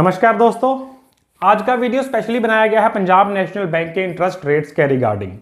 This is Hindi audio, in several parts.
नमस्कार दोस्तों, आज का वीडियो स्पेशली बनाया गया है पंजाब नेशनल बैंक के इंटरेस्ट रेट्स के रिगार्डिंग।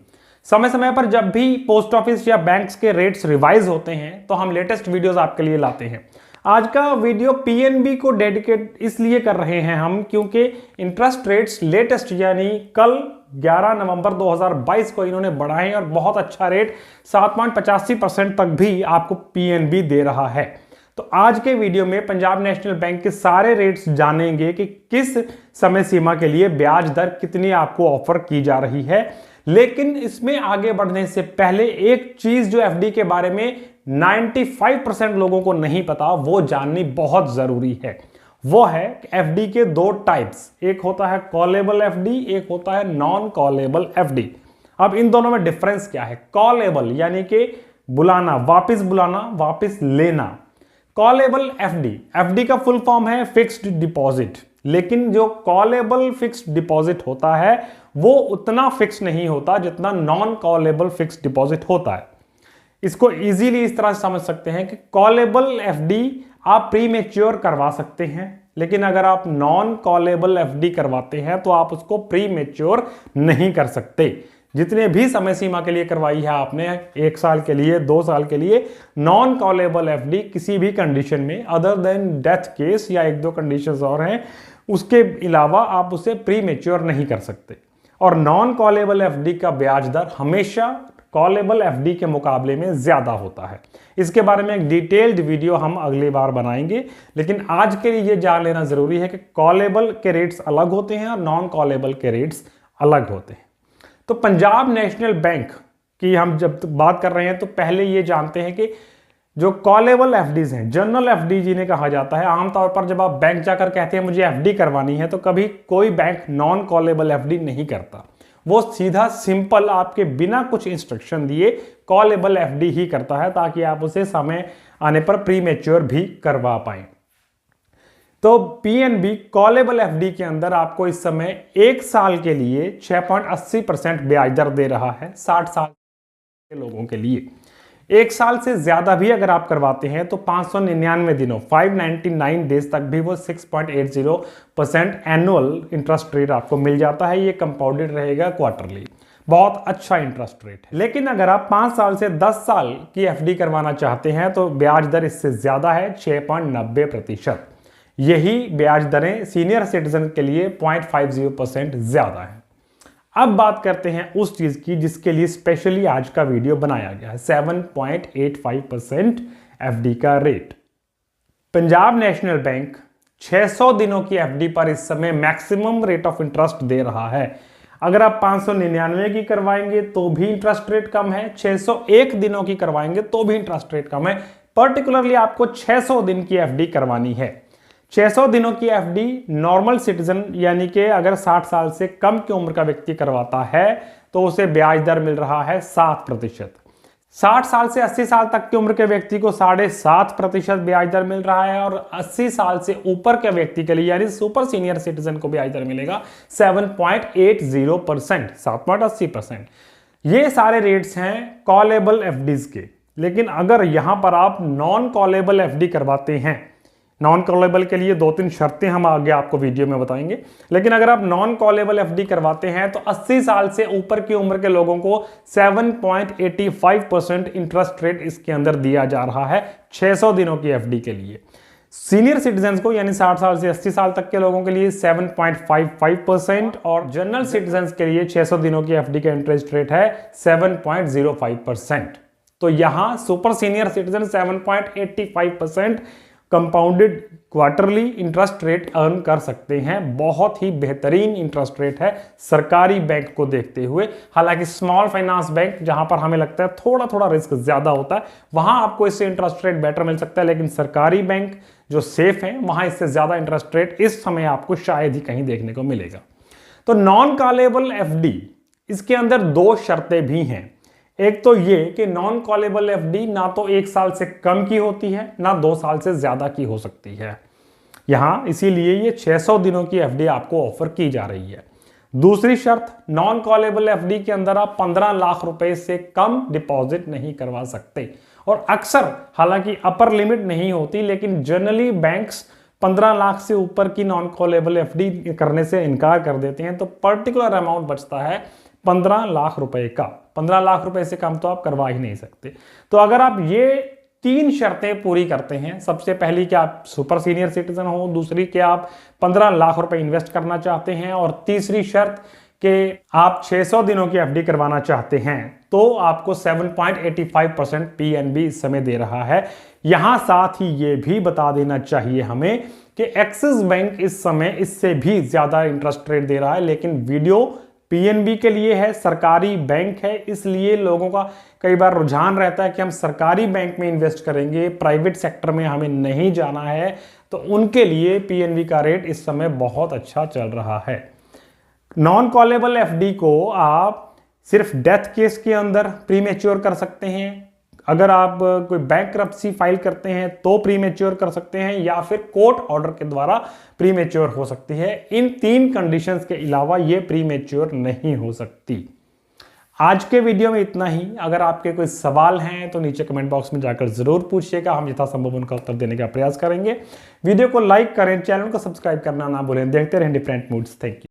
समय समय पर जब भी पोस्ट ऑफिस या बैंक्स के रेट्स रिवाइज होते हैं तो हम लेटेस्ट वीडियोस आपके लिए लाते हैं। आज का वीडियो पीएनबी को डेडिकेट इसलिए कर रहे हैं हम क्योंकि इंटरेस्ट रेट्स लेटेस्ट यानी कल 11 नवंबर 2022 को इन्होंने बढ़ाए और बहुत अच्छा रेट 7.85% तक भी आपको पीएनबी दे रहा है। तो आज के वीडियो में पंजाब नेशनल बैंक के सारे रेट्स जानेंगे कि किस समय सीमा के लिए ब्याज दर कितनी आपको ऑफर की जा रही है। लेकिन इसमें आगे बढ़ने से पहले एक चीज जो एफडी के बारे में 95% लोगों को नहीं पता वो जाननी बहुत जरूरी है। वो है एफडी के दो टाइप्स, एक होता है कॉलेबल एफडी, एक होता है नॉन कॉलेबल एफडी। अब इन दोनों में डिफरेंस क्या है? कॉलेबल यानी कि बुलाना, वापस लेना। कॉलेबल एफडी का फुल फॉर्म है फिक्स्ड डिपॉजिट, लेकिन जो कॉलेबल फिक्स्ड डिपॉजिट होता है वो उतना फिक्स नहीं होता जितना नॉन कॉलेबल फिक्स्ड डिपॉजिट होता है। इसको इजीली इस तरह से समझ सकते हैं कि कॉलेबल एफडी आप प्री मैच्योर करवा सकते हैं, लेकिन अगर आप नॉन कॉलेबल एफडी करवाते हैं तो आप उसको प्री मैच्योर नहीं कर सकते। जितने भी समय सीमा के लिए करवाई है आपने, 1 साल के लिए, 2 साल के लिए, नॉन कॉलेबल एफडी किसी भी कंडीशन में अदर देन डेथ केस या 1-2 कंडीशंस और हैं, उसके अलावा आप उसे प्री मैच्योर नहीं कर सकते। और नॉन कॉलेबल एफडी का ब्याज दर हमेशा कॉलेबल एफडी के मुकाबले में ज्यादा होता है। इसके बारे में एक डिटेल्ड वीडियो हम अगली बार बनाएंगे, लेकिन आज के लिए ये जान लेना जरूरी है कि कॉलेबल के रेट्स अलग होते हैं और नॉन कॉलेबल के रेट्स अलग होते हैं। तो पंजाब नेशनल बैंक की हम जब बात कर रहे हैं तो पहले ये जानते हैं कि जो कॉलेबल एफडीज हैं, जनरल एफडी जिन्हें कहा जाता है, आमतौर पर जब आप बैंक जाकर कहते हैं मुझे एफडी करवानी है तो कभी कोई बैंक नॉन कॉलेबल एफडी नहीं करता। वो सीधा सिंपल आपके बिना कुछ इंस्ट्रक्शन दिए कॉलेबल एफडी ही करता है ताकि आप उसे समय आने पर प्री मैच्योर भी करवा पाएं। तो पीएनबी कॉलेबल एफडी के अंदर आपको इस समय 1 साल के लिए 6.80% ब्याज दर दे रहा है 60 साल के लोगों के लिए। 1 साल से ज्यादा भी अगर आप करवाते हैं तो 599 दिनों 599 डेज तक भी वो 6.80% एनुअल इंटरेस्ट रेट आपको मिल जाता है। ये कंपाउंडेड रहेगा क्वार्टरली, बहुत अच्छा इंटरेस्ट रेट है। लेकिन अगर आप 5 साल से 10 साल की एफडी करवाना चाहते हैं तो ब्याज दर इससे ज्यादा है, 6.90%। यही ब्याज दरें सीनियर सिटीजन के लिए 0.50% ज्यादा है। अब बात करते हैं उस चीज की जिसके लिए स्पेशली आज का वीडियो बनाया गया है, 7.85% एफडी का रेट। पंजाब नेशनल बैंक 600 दिनों की एफडी पर इस समय मैक्सिमम रेट ऑफ इंटरेस्ट दे रहा है। अगर आप 599 की करवाएंगे तो भी इंटरेस्ट रेट कम है, 601 दिनों की करवाएंगे तो भी इंटरेस्ट रेट कम है। पर्टिकुलरली आपको 600 दिन की एफडी करवानी है। 600 दिनों की एफडी नॉर्मल सिटीजन यानी कि अगर 60 साल से कम की उम्र का व्यक्ति करवाता है तो उसे ब्याज दर मिल रहा है 7%। 60 साल से 80 साल तक की उम्र के व्यक्ति को 7.5% ब्याज दर मिल रहा है, और 80 साल से ऊपर के व्यक्ति के लिए यानी सुपर सीनियर सिटीजन को ब्याज दर मिलेगा 7.80%, 7.80%। ये सारे रेट्स हैं कॉलेबल एफडीज के। लेकिन अगर यहां पर आप नॉन कॉलेबल एफडी करवाते हैं, नॉन कॉलेबल के लिए 2-3 शर्तें हम आगे आपको वीडियो में बताएंगे, लेकिन अगर आप नॉन कॉलेबल एफडी करवाते हैं तो 80 साल से ऊपर की उम्र के लोगों को 7.85% इंटरेस्ट रेट इसके अंदर दिया जा रहा है 600 दिनों की एफडी के लिए। सीनियर सिटीजन को यानी 60 साल से 80 साल तक के लोगों के लिए 7.55% और जनरल सिटीजन के लिए 600 दिनों की एफडी का इंटरेस्ट रेट है 7.05%। तो यहां super senior citizen 7.85% compounded quarterly interest rate earn कर सकते हैं। बहुत ही बेहतरीन इंटरेस्ट रेट है सरकारी बैंक को देखते हुए। हालांकि स्मॉल फाइनेंस बैंक जहां पर हमें लगता है थोड़ा थोड़ा रिस्क ज्यादा होता है, वहां आपको इससे इंटरेस्ट रेट बेटर मिल सकता है, लेकिन सरकारी बैंक जो सेफ हैं वहां इससे ज्यादा इंटरेस्ट रेट इस समय आपको शायद ही कहीं देखने को मिलेगा। तो नॉन कॉलेबल एफडी, इसके अंदर 2 शर्तें भी हैं। एक तो ये कि नॉन कॉलेबल एफडी ना तो 1 साल से कम की होती है ना 2 साल से ज्यादा की हो सकती है यहां, इसीलिए ये 600 दिनों की एफडी आपको ऑफर की जा रही है। दूसरी शर्त, नॉन कॉलेबल एफडी के अंदर आप 15 लाख रुपए से कम डिपॉजिट नहीं करवा सकते। और अक्सर, हालांकि अपर लिमिट नहीं होती, लेकिन जनरली बैंक्स 15 लाख से ऊपर की नॉन कॉलेबल एफडी करने से इनकार कर देते हैं तो पर्टिकुलर अमाउंट बचता है 15 लाख रुपए का। 15 लाख रुपए से कम तो आप करवा ही नहीं सकते। तो अगर आप ये 3 शर्तें पूरी करते हैं, सबसे पहली कि आप सुपर सीनियर सिटीजन हो, दूसरी कि आप 15 लाख रुपए इन्वेस्ट करना चाहते हैं और तीसरी शर्त कि आप 600 दिनों की एफडी करवाना चाहते हैं, तो आपको 7.85% पीएनबी इस समय दे रहा है। यहां साथ ही ये भी बता देना चाहिए हमें कि एक्सिस बैंक इस समय इससे भी ज्यादा इंटरेस्ट रेट दे रहा है, लेकिन वीडियो पीएनबी के लिए है, सरकारी बैंक है, इसलिए लोगों का कई बार रुझान रहता है कि हम सरकारी बैंक में इन्वेस्ट करेंगे, प्राइवेट सेक्टर में हमें नहीं जाना है, तो उनके लिए पीएनबी का रेट इस समय बहुत अच्छा चल रहा है। नॉन कॉलेबल एफडी को आप सिर्फ डेथ केस के अंदर प्रीमेच्योर कर सकते हैं, अगर आप कोई बैंक्रप्सी फाइल करते हैं तो प्रीमेच्योर कर सकते हैं, या फिर कोर्ट ऑर्डर के द्वारा प्रीमेच्योर हो सकती है। इन 3 कंडीशंस के अलावा ये प्रीमेच्योर नहीं हो सकती। आज के वीडियो में इतना ही। अगर आपके कोई सवाल हैं तो नीचे कमेंट बॉक्स में जाकर जरूर पूछिएगा, हम यथासंभव उनका उत्तर देने का प्रयास करेंगे। वीडियो को लाइक करें, चैनल को सब्सक्राइब करना ना भूलें। देखते रहें डिफरेंट मूड्स। Thank you.